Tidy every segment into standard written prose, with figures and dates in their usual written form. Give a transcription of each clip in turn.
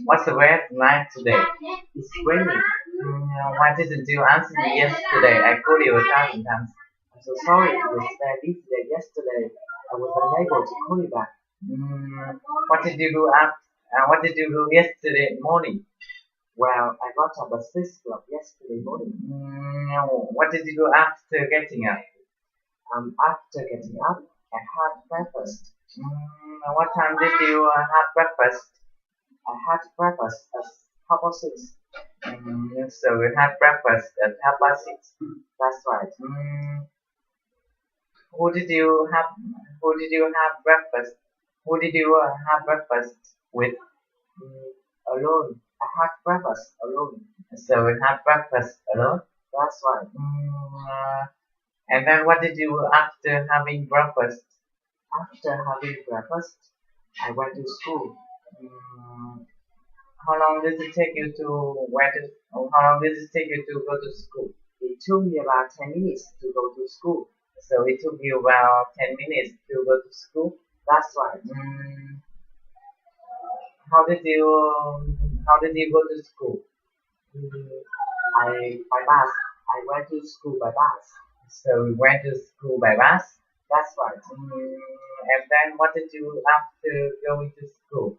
What's the weather like today? It's raining. Why didn't you answer me yesterday? I called you 1,000 times. I'm so sorry. It was very busy yesterday. I was unable to call you back. What did you do what did you do yesterday morning? Well, I got up at 6 o'clock yesterday morning. What did you do after getting up? After getting up, I had breakfast. What time did you have breakfast? I had breakfast at 6:30. So you had breakfast at 6:30. That's right. Who did you have? Who did you have breakfast? Who did you have breakfast with? Alone. I had breakfast alone. So you had breakfast alone. That's right. And then what did you do after having breakfast? After having breakfast, I went to school. How long did it take you to How long did it take you to go to school? It took me about 10 minutes to go to school. So it took you about 10 minutes to go to school. That's right. How did you go to school? By bus. I went to school by bus. So we went to school by bus. That's right. And then what did you do after going to school?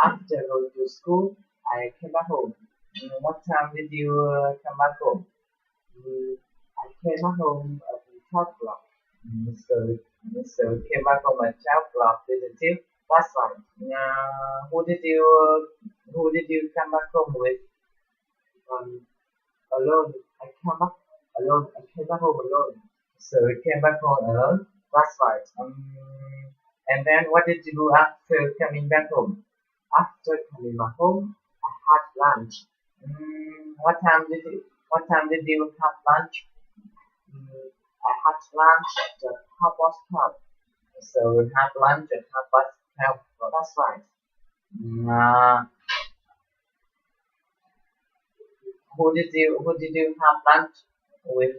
After going to school, I came back home. What time did you come back home? I came back home at 12 o'clock. So you came back home at 12 o'clock, didn't you? That's right. Who did you come back home with? Alone. I came back alone. I came back home alone. So you came back home alone? That's right. And then what did you do after coming back home? After coming back home, I had lunch. What time did you have lunch? I had lunch at 12:30. So you had lunch at 12:30. Oh, that's right. Who did you have lunch with?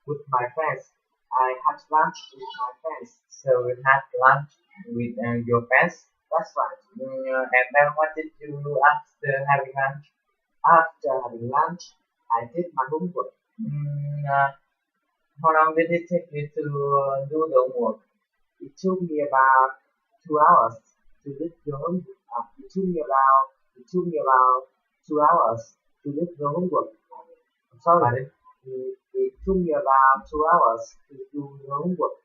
With my friends. I had lunch with my friends. So you had lunch with your friends. That's right. And then what did you do after having lunch? After having lunch, I did my homework. How long did it take you to do the homework? It took me about 2 hours to do the homework. It took me about 2 hours to do the homework. I'm sorry. It took me about 2 hours to do the homework.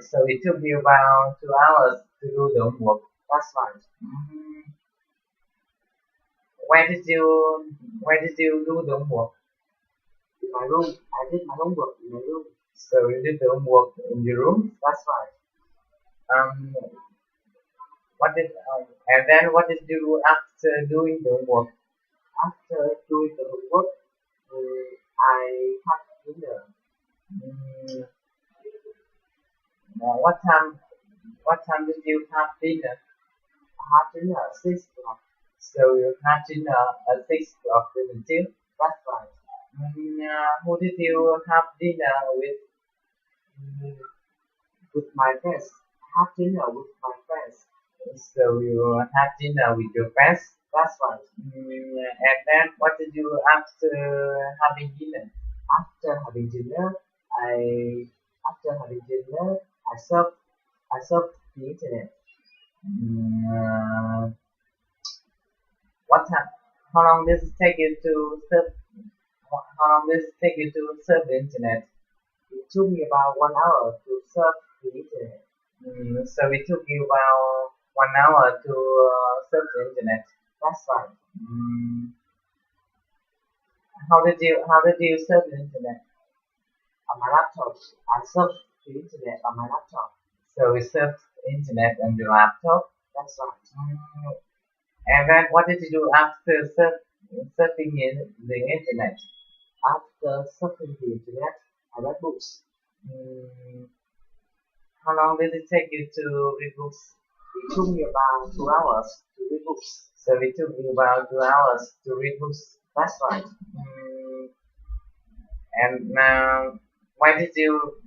So it took you about 2 hours to do the homework. That's right. Where did you do the homework? In my room. I did my homework in my room. So you did the homework in your room? That's right. And then what did you do after doing the homework? After doing the homework, I had dinner. What time did you have dinner? I had dinner at 6 o'clock. So you had dinner at 6 o'clock, didn't you? That's right. Who did you have dinner with? With my friends. I had dinner with my friends. So you had dinner with your friends? That's right. And then what did you do after having dinner? After having dinner, I surfed the internet. What time? How long does it take you to surf? How long does it take you to surf the internet? It took me about 1 hour to surf the internet. So it took you about 1 hour to surf the internet. That's right. How did you surf the internet? On my laptop. I surfed the internet on my laptop. So we surfed the internet on your laptop. That's right. And then what did you do after surfing the internet? After surfing the internet, I read books. How long did it take you to read books? It took me about 2 hours to read books. So it took me about 2 hours to read books. That's right. And now, where did you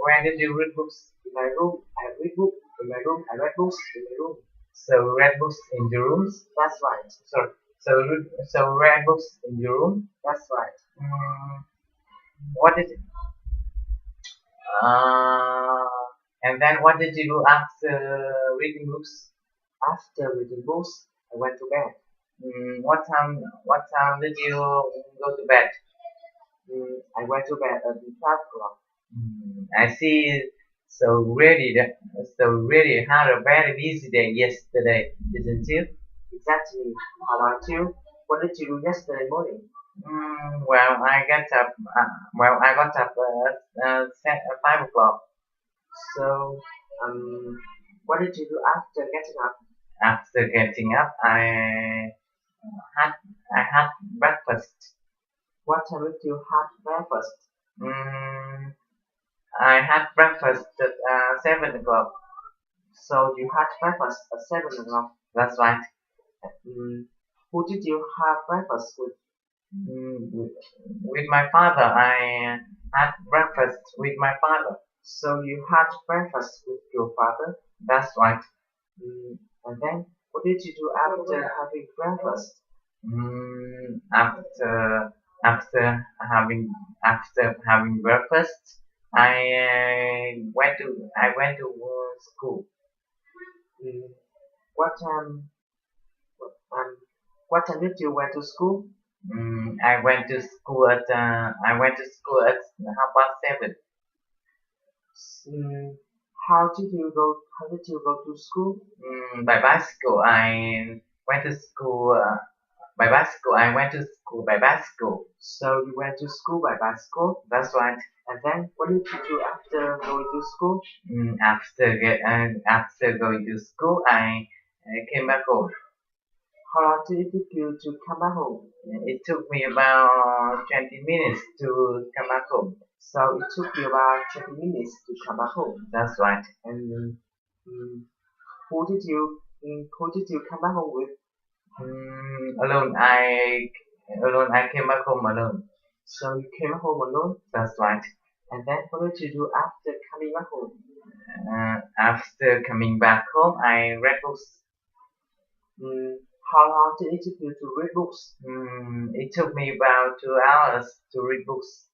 read books? In my room, I read books. In my room, I read books. In my room. So read books in your rooms. That's right. So read books in your room. That's right. What did uh, and then what did you do after reading books? After reading books, I went to bed. What time did you go to bed? I went to bed at 12 o'clock. I see. So really had a very busy day yesterday, didn't you? Exactly. How about you? What did you do yesterday morning? Well, I got up. At 5 o'clock. So, what did you do after getting up? After getting up, had I had breakfast. What time did you have breakfast? Mm, I had breakfast at 7 o'clock. So you had breakfast at 7 o'clock. That's right. Who did you have breakfast with? With my father. I had breakfast with my father. So you had breakfast with your father? That's right. And then what did you do after having breakfast? After having breakfast, I went to school. Mm, what time? Um, what time did you went to school? I went to school at 7:30. Mm, How did you go to school? By bicycle. I went to school by bicycle. I went to school by bicycle. So you went to school by bicycle? That's right. And then what did you do after going to school? After going to school, I came back home. How long did it take you to come back home? It took me about 20 minutes to come back home. So it took you about 20 minutes to come back home. That's right. And who did you come back home with? Alone. I came back home alone. So you came home alone? That's right. And then what did you do after coming back home? After coming back home, I read books. How long did it take you to read books? It took me about 2 hours to read books.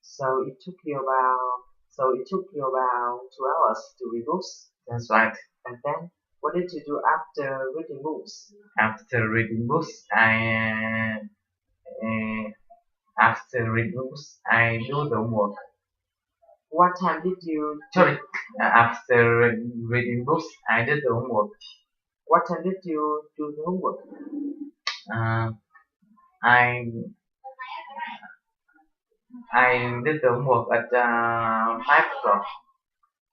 So it took you about 2 hours to read books. That's right. And then what did you do after reading books? After reading books, I do the homework. What time did you? Sorry. After reading books, I did the homework. What time did you do the homework? Uh, I I did the homework at 5 o'clock.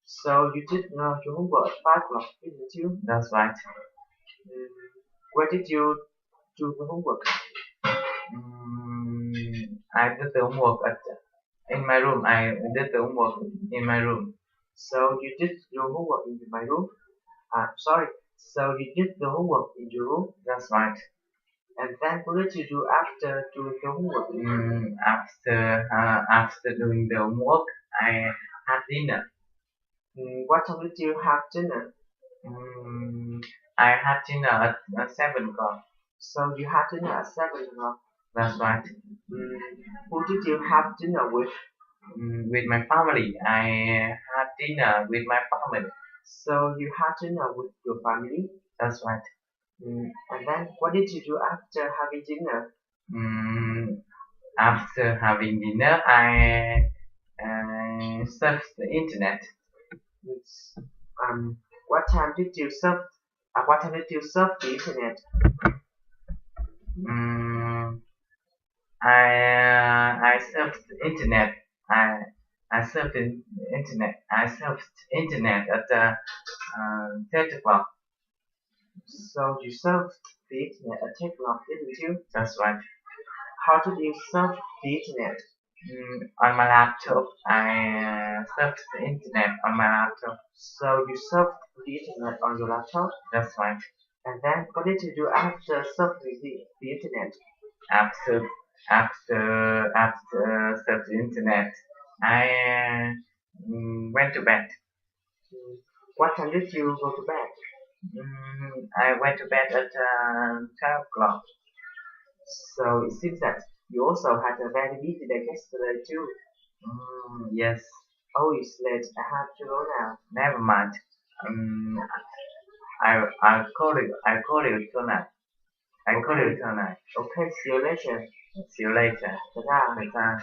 So you did your homework at 5 o'clock, didn't you? That's right. Where did you do the homework? I did the homework in my room. I did the homework in my room. So you did your homework in my room? Sorry. So you did the homework in your room? That's right. And then what did you do after doing the homework? After doing the homework, I had dinner. What time did you have dinner? I had dinner at 7 o'clock. So you had dinner at 7 o'clock. That's right. Who did you have dinner with? With my family. I had dinner with my family. So you had dinner with your family? That's right. And then what did you do after having dinner? After having dinner, I surfed the internet. It's, what time did you surf? What time did you surf the internet? I surfed the internet. I surfed the internet. I surfed internet at 10 o'clock. So you surfed the internet at 10 o'clock, didn't you? That's right. How did you surf the internet? On my laptop. I surfed the internet on my laptop. So you surfed the internet on your laptop? That's right. And then what did you do after surfing the internet? After surfing the internet, I went to bed. What time did you go to bed? I went to bed at 12 o'clock. So it seems that you also had a very busy day yesterday too. Yes. Oh, it's late. I have to go now. Never mind. Um, I'll call you. I'll call you tonight. I'll call you tonight. Okay. See you later. See you later. Ta-ta. Ta-ta.